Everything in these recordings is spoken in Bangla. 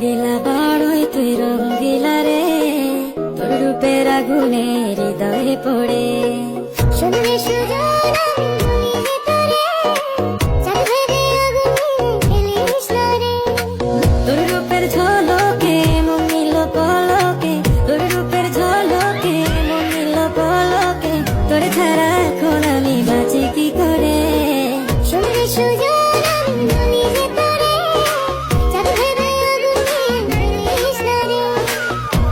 রঙ্গিলা বড়ই তুই রঙ্গিলা রে, তোর রূপের আগুনে হৃদয়ে পড়ে। শুনলে সুজন আমি তোরে, চাঁদ ভেবে আগুনে খেলিস না রে। তোর রূপের ঝলকে মন নিল পলকে, তোর রূপের ঝলকে মন নিল পলকে, তোর ছাড়া এখন আমি বাঁচি কি করে। শুনলে সুজন আমি তোরে, চাঁদ ভেবে আগুনে খেলিস না রে।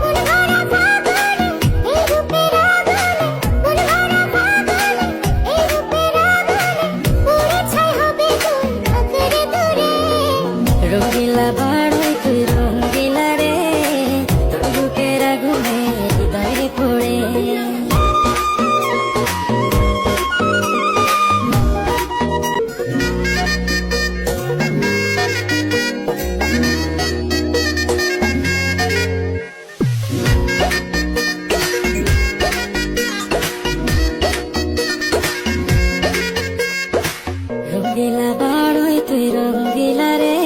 মন ভরা ফাগুনে এই রূপের আগুনে, মন ভরা ফাগুনে এই রূপের আগুনে, পুরে ছাই হবে তোর আঁকড়ে ধরে। রঙ্গিলা বড়ই তুই রঙ্গিলা রে, তোর রূপের আগুনে হৃদয়ে পড়ে। রঙ্গিলা বড়ই তুই রঙ্গিলা রে,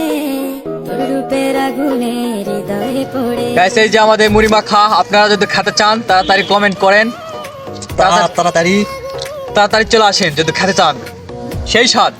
তোর রূপের আগুনে হৃদয়ে পড়ে। গাইস, এই যে আমাদের মুড়ি মাখা, আপনারা যদি খেতে চান তাড়াতাড়ি কমেন্ট করেন, তাড়াতাড়ি তাড়াতাড়ি তাড়াতাড়ি চলে আসেন যদি খেতে চান, সেই স্বাদ।